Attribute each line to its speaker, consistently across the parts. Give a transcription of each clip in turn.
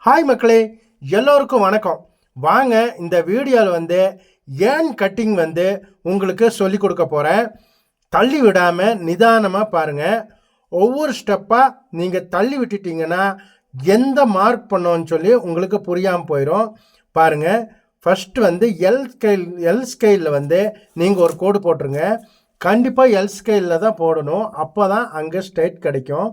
Speaker 1: Hi மக்களே, எல்லோருக்கும் வணக்கம். வாங்க இந்த வீடியோவில் ஏன் கட்டிங் உங்களுக்கு சொல்லிக் கொடுக்க போகிறேன். தள்ளி விடாமல் நிதானமாக பாருங்கள். ஒவ்வொரு ஸ்டெப்பாக நீங்கள் தள்ளி விட்டுட்டீங்கன்னா எந்த மார்க் பண்ணோன்னு சொல்லி உங்களுக்கு புரியாமல் போயிடும். பாருங்கள், ஃபஸ்ட்டு எல் ஸ்கேலில் நீங்கள் ஒரு கோடு போட்டுருங்க. கண்டிப்பாக எல் ஸ்கேலில் தான் போடணும். அப்போ தான் அங்கே ஸ்ட்ரைட் கிடைக்கும்.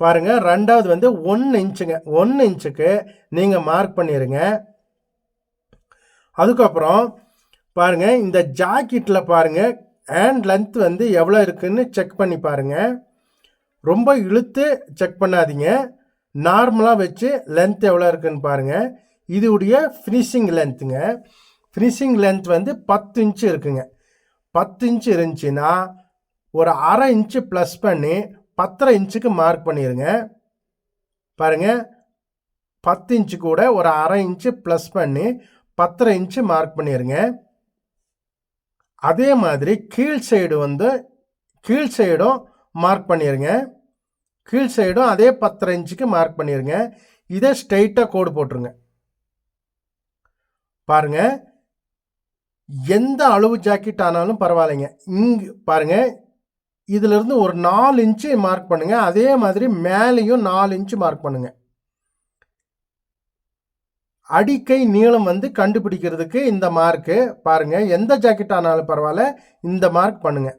Speaker 1: பாருங்கள், ரெண்டாவது 1 இன்ச்சுங்க. 1 இன்ச்சுக்கு நீங்கள் மார்க் பண்ணிடுங்க. அதுக்கப்புறம் பாருங்கள், இந்த ஜாக்கெட்டில் பாருங்கள் ஹேண்ட் லென்த் எவ்வளோ இருக்குதுன்னு செக் பண்ணி பாருங்கள். ரொம்ப இழுத்து செக் பண்ணாதீங்க. நார்மலாக வச்சு லென்த் எவ்வளோ இருக்குதுன்னு பாருங்கள். இதுடைய ஃபினிஷிங் லென்த்துங்க. ஃபினிஷிங் லென்த் 10 இன்ச்சு இருக்குங்க. 10 இன்ச்சு இருந்துச்சுன்னா ஒரு அரை இன்ச்சு ப்ளஸ் பண்ணி 10.5 இன்ச்சுக்கு மார்க் பண்ணிடுங்க. பாருங்கள், 10 இன்ச்சு கூட ஒரு அரை இன்ச்சு ப்ளஸ் பண்ணி 10.5 இன்ச்சு மார்க் பண்ணிடுங்க. அதே மாதிரி கீழ் சைடும் மார்க் பண்ணிடுங்க. கீழ் சைடும் அதே 10.5 இன்ச்சுக்கு மார்க் பண்ணிடுங்க. இதை ஸ்ட்ரெயிட்டாக கோடு போட்டுருங்க. பாருங்கள், எந்த அளவு ஜாக்கெட் ஆனாலும் பரவாயில்லைங்க. இங்கே பாருங்கள், இதிலிருந்து ஒரு 4 இன்ச்சு மார்க் பண்ணுங்கள். அதே மாதிரி மேலேயும் 4 இன்ச்சு மார்க் பண்ணுங்கள். அடிக்கை நீளம் கண்டுபிடிக்கிறதுக்கு இந்த மார்க்கு பாருங்கள். எந்த ஜாக்கெட் ஆனாலும் பரவாயில்ல, இந்த மார்க் பண்ணுங்கள்.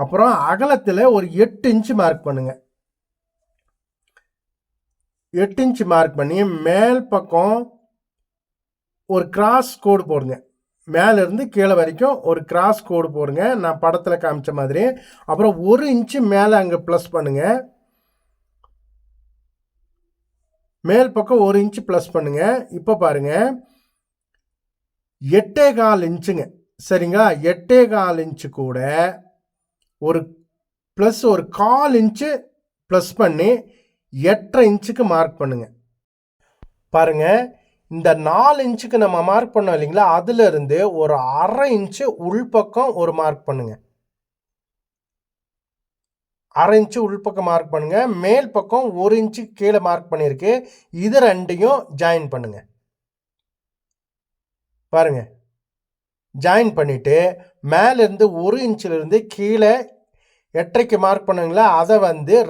Speaker 1: அப்புறம் அகலத்தில் ஒரு 8 இன்ச்சு மார்க் பண்ணுங்கள். 8 இன்ச்சு மார்க் பண்ணி மேல் பக்கம் ஒரு கிராஸ் கோடு போடுங்க. மேலேருந்து கீழே வரைக்கும் ஒரு கிராஸ் கோடு போடுங்க, நான் படத்தில் காமிச்ச மாதிரி. அப்புறம் 1 இன்ச்சு மேலே அங்கே ப்ளஸ் பண்ணுங்கள். மேல் பக்கம் 1 இன்ச்சு ப்ளஸ் பண்ணுங்கள். இப்போ பாருங்கள், 8.25 இன்ச்சுங்க. சரிங்களா? 8.25 இன்ச்சு கூட ஒரு ப்ளஸ் ஒரு 1/4 இன்ச்சு ப்ளஸ் பண்ணி 8.5 இன்ச்சுக்கு மார்க் பண்ணுங்கள். பாருங்கள், இந்த 4 இன்ச்சுக்கு நம்ம மார்க் பண்ணோம் இல்லைங்களா, அதிலிருந்து ஒரு அரை இன்ச்சு உள்பக்கம் ஒரு மார்க் பண்ணுங்க. அரை இன்ச்சு உள்பக்கம் மார்க் பண்ணுங்க. மேல் பக்கம் 1 இன்ச்சு கீழே மார்க் பண்ணியிருக்கு. இது ரெண்டையும் ஜாயின் பண்ணுங்க. பாருங்க, ஜாயின் பண்ணிட்டு மேலேருந்து 1 இன்ச்சிலிருந்து கீழே 8.5க்கு மார்க் பண்ணுங்களா, அதை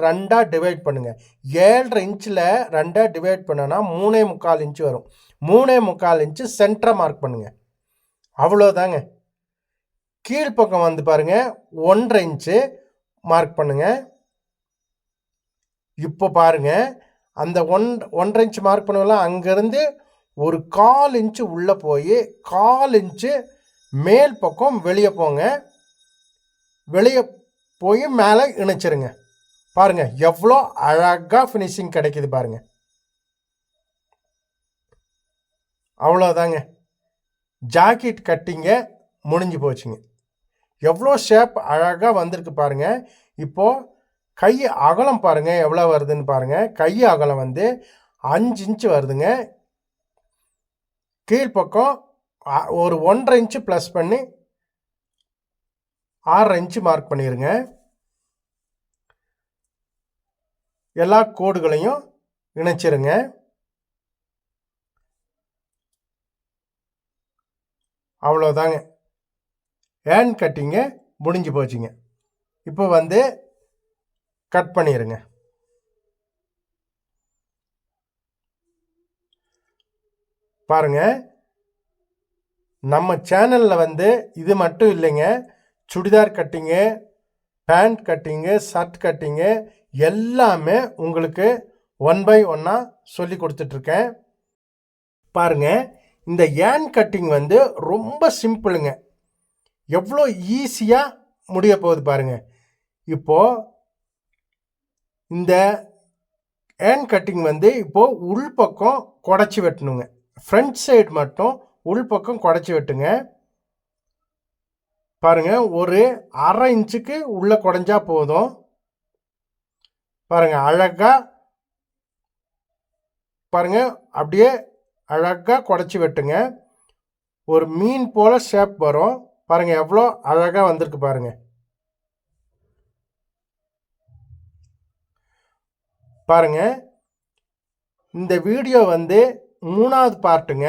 Speaker 1: 2ஆக டிவைட் பண்ணுங்கள். 7.5 இன்ச்சில் 2ஆக டிவைட் பண்ணோன்னா 3.25 இன்ச்சு வரும். 3.25 இன்ச்சு சென்டரை மார்க் பண்ணுங்கள். அவ்வளோதாங்க. கீழ்ப்பக்கம் பாருங்கள், 1.5 இன்ச்சு மார்க் பண்ணுங்கள். இப்போ பாருங்கள், அந்த 1.5 இன்ச்சு மார்க் பண்ணுவோம்ல, அங்கேருந்து ஒரு 1/4 இன்ச்சு உள்ளே போய் 1/4 இன்ச்சு மேல் பக்கம் வெளியே போங்க. வெளியே போய் மேலே இணைச்சிருங்க. பாருங்கள், எவ்வளோ அழகாக ஃபினிஷிங் கிடைக்கிது பாருங்கள். அவ்வளோதாங்க, ஜாக்கெட் கட்டிங்க முடிஞ்சு போச்சுங்க. எவ்வளோ ஷேப் அழகாக வந்திருக்கு பாருங்கள். இப்போது கை அகலம் பாருங்கள் எவ்வளோ வருதுன்னு பாருங்கள். கை அகலம் 5 இன்ச்சு வருதுங்க. கீழ்ப்பக்கம் ஒரு 1.5 இன்ச்சு ப்ளஸ் பண்ணி 6.5 இன்ச்சு மார்க் பண்ணிடுங்க. எல்லா கோடுகளையும் இணைச்சிருங்க. அவ்வளோதாங்க, ஹேண்ட் கட்டிங்க முடிஞ்சு போச்சுங்க. இப்போ கட் பண்ணிடுங்க. பாருங்க, நம்ம சேனலில் இது மட்டும் இல்லைங்க, சுடிதார் கட்டிங்கு, பேண்ட் கட்டிங்கு, ஷர்ட் கட்டிங்கு எல்லாமே உங்களுக்கு 1 by 1 சொல்லி கொடுத்துட்ருக்கேன். பாருங்கள், இந்த ஹேண்ட் கட்டிங் ரொம்ப சிம்பிளுங்க. எவ்வளோ ஈஸியாக முடிய போகுது பாருங்கள். இப்போது இந்த ஹேண்ட் கட்டிங் இப்போது உள்பக்கம் குடச்சி வெட்டணுங்க. ஃப்ரண்ட் சைடு மட்டும் உள்பக்கம் குடச்சி வெட்டுங்க. பாருங்கள், ஒரு அரை இன்ச்சுக்கு உள்ளே குடஞ்சா போதும். பாருங்கள், அழகாக பாருங்கள், அப்படியே அழகாக குடச்சி வெட்டுங்க. ஒரு மீன் போல் ஷேப் வரும். பாருங்கள், எவ்வளோ அழகாக வந்திருக்கு பாருங்கள். பாருங்கள், இந்த வீடியோ வந்து 3வது பார்ட்டுங்க.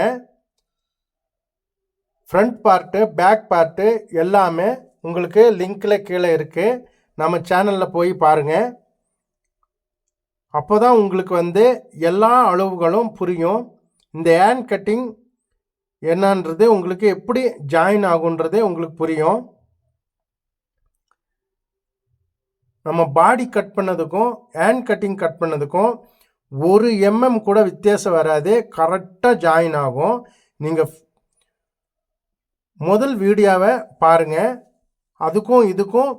Speaker 1: ஃப்ரண்ட் பார்ட்டு, பேக் பார்ட்டு எல்லாமே உங்களுக்கு லிங்க்கில் கீழே இருக்குது. நம்ம சேனலில் போய் பாருங்கள். அப்போ தான் உங்களுக்கு வந்து எல்லா அளவுகளும் புரியும். இந்த ஹேண்ட் கட்டிங் என்னன்றது உங்களுக்கு எப்படி ஜாயின் ஆகுன்றது உங்களுக்கு புரியும். நம்ம பாடி கட் பண்ணதுக்கும் ஹேண்ட் கட்டிங் கட் பண்ணதுக்கும் 1 mm கூட வித்தியாசம் வராது. கரெக்டாக ஜாயின் ஆகும். நீங்கள் முதல் வீடியோவை பாருங்கள். அதுக்கும் இதுக்கும்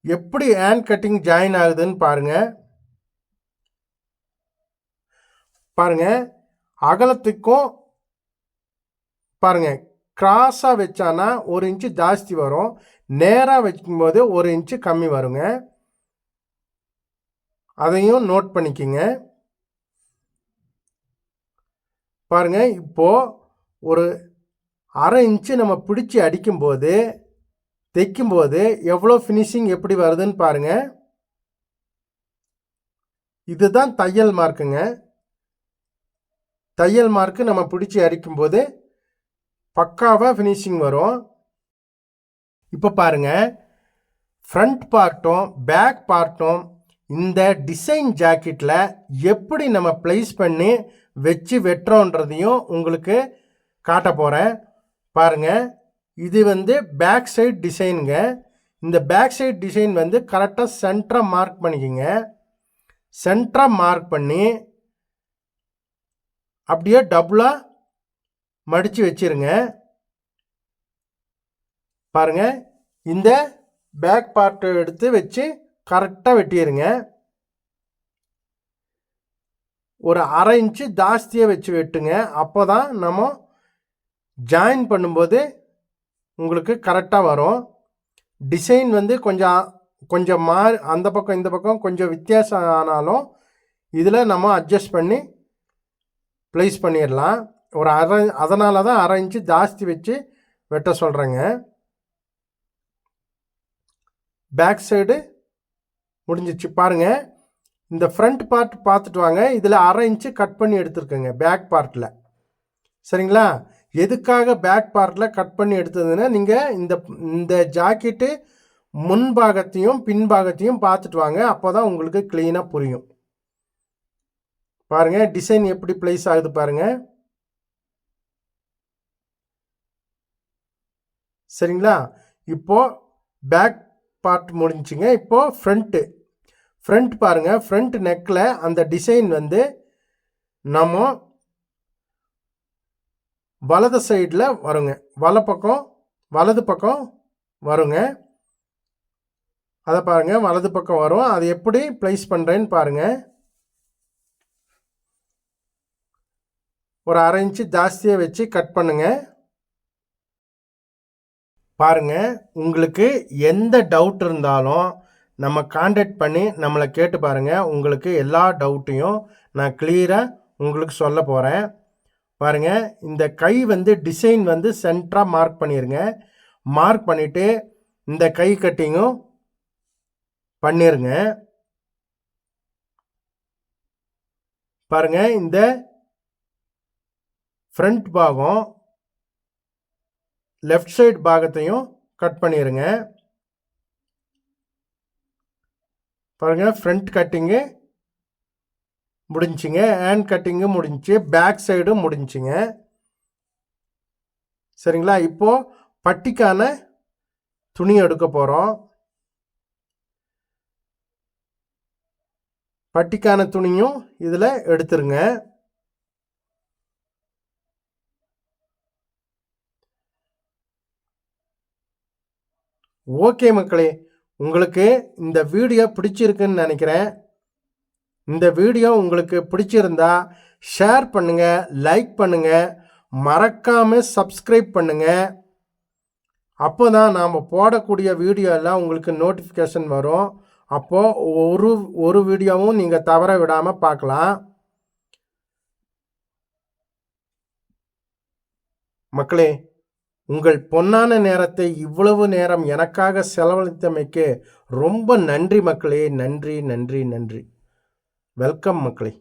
Speaker 1: எப்படி ஹேண்ட் கட்டிங் ஜாயின் ஆகுதுன்னு பாருங்கள். அகலத்துக்கும் பாருங்கள், கிராஸாக வச்சானா 1 இன்ச்சு ஜாஸ்தி வரும். நேராக வைக்கும்போது 1 இன்ச்சு கம்மி வருங்க. அதையும் நோட் பண்ணிக்கிங்க. பாருங்கள், இப்போது ஒரு 1/2 இன்ச்சு நம்ம பிடிச்சி அடிக்கும்போது தைக்கும்போது எவ்வளோ ஃபினிஷிங் எப்படி வருதுன்னு பாருங்கள். இதுதான் தையல் மார்க்குங்க. தையல் மார்க்கு நம்ம பிடிச்சி அடிக்கும்போது பக்காவாக ஃபினிஷிங் வரும். இப்போ பாருங்கள், ஃப்ரண்ட் பார்ட்டும் பேக் பார்ட்டும் இந்த டிசைன் ஜாக்கெட்டில் எப்படி நம்ம ப்ளேஸ் பண்ணி வச்சு வெட்டுறோன்றதையும் உங்களுக்கு காட்ட போகிறேன். பாருங்கள், இது வந்து பேக் சைடு டிசைனுங்க. இந்த பேக் சைடு டிசைன் வந்து கரெக்டாக சென்டராக மார்க் பண்ணிக்கோங்க. சென்டராக மார்க் பண்ணி அப்படியே டபுளாக மடித்து வச்சிருங்க. பாருங்கள், இந்த பேக் பார்ட்டை எடுத்து வச்சு கரெக்டாக வெட்டிடுங்க. ஒரு 1/2 இன்ச்சு ஜாஸ்தியாக வச்சு வெட்டுங்க. அப்போ தான் நம்ம ஜாயின் பண்ணும்போது உங்களுக்கு கரெக்டாக வரும். டிசைன் வந்து கொஞ்சம் அந்த பக்கம் இந்த பக்கம் கொஞ்சம் வித்தியாசம் ஆனாலும் இதில் நம்ம அட்ஜஸ்ட் பண்ணி ப்ளேஸ் பண்ணிடலாம். அதனால தான் 1/2 இன்ச்சு ஜாஸ்தி வச்சு வெட்ட சொல்கிறேங்க. பேக் சைடு முடிஞ்சிச்சு. பாருங்கள், இந்த ஃப்ரண்ட் பார்ட் பார்த்துட்டு வாங்க. இதில் 1/2 இன்ச்சு கட் பண்ணி எடுத்துருக்கேங்க பேக் பார்ட்டில். சரிங்களா? எதுக்காக பேக் பார்ட்டில் கட் பண்ணி எடுத்ததுன்னா, நீங்கள் இந்த ஜாக்கெட்டு முன்பாகத்தையும் பின்பாகத்தையும் பார்த்துட்டு வாங்க. அப்போ தான் உங்களுக்கு க்ளீனாக புரியும். பாருங்கள், டிசைன் எப்படி ப்ளேஸ் ஆகுது பாருங்கள். சரிங்களா? இப்போது பேக் பார்ட் முடிஞ்சுங்க. இப்போது ஃப்ரண்ட் பாருங்கள். ஃப்ரண்ட் நெக்கில் அந்த டிசைன் வந்து நம்ம வலது சைடில் வருங்க. வலது பக்கம் வருங்க. அதை பாருங்கள், வலது பக்கம் வரும். அது எப்படி ப்ளேஸ் பண்ணுறேன்னு பாருங்கள். ஒரு 1/2 இன்ச்சு ஜாஸ்தியாக வச்சு கட் பண்ணுங்கள். பாருங்கள், உங்களுக்கு எந்த டவுட் இருந்தாலும் நம்ம கான்டாக்ட் பண்ணி நம்மளை கேட்டு பாருங்கள். உங்களுக்கு எல்லா டவுட்டையும் நான் கிளியராக உங்களுக்கு சொல்ல போகிறேன். பாருங்கள், இந்த கை வந்து டிசைன் வந்து சென்டராக மார்க் பண்ணிடுங்க. மார்க் பண்ணிவிட்டு இந்த கை கட்டிங்கும் பண்ணிடுங்க. பாருங்கள், இந்த ஃப்ரண்ட் பாகம் லெஃப்ட் சைடு பாகத்தையும் கட் பண்ணிடுங்க. பாருங்கள், ஃப்ரண்ட் கட்டிங்கு முடிஞ்சிங்க. ஹேண்ட் கட்டிங்கு முடிஞ்சிச்சு. பேக் சைடும் முடிஞ்சிங்க. சரிங்களா? இப்போது பட்டிக்கான துணி எடுக்க போகிறோம். பட்டிக்கான துணியும் இதில் எடுத்துருங்க. ஓகே மக்களே, உங்களுக்கு இந்த வீடியோ பிடிச்சிருக்குன்னு நினைக்கிறேன். இந்த வீடியோ உங்களுக்கு பிடிச்சிருந்தா ஷேர் பண்ணுங்கள், லைக் பண்ணுங்கள், மறக்காமல் சப்ஸ்கிரைப் பண்ணுங்கள். அப்போ தான் நாம் போடக்கூடிய வீடியோ எல்லாம் உங்களுக்கு நோட்டிஃபிகேஷன் வரும். அப்போது ஒரு வீடியோவும் நீங்கள் தவற விடாமல் பார்க்கலாம். மக்களே, உங்கள் பொன்னான நேரத்தை இவ்வளவு நேரம் எனக்காக செலவழித்தமைக்கு ரொம்ப நன்றி மக்களே. நன்றி நன்றி நன்றி. வெல்கம் மக்களே.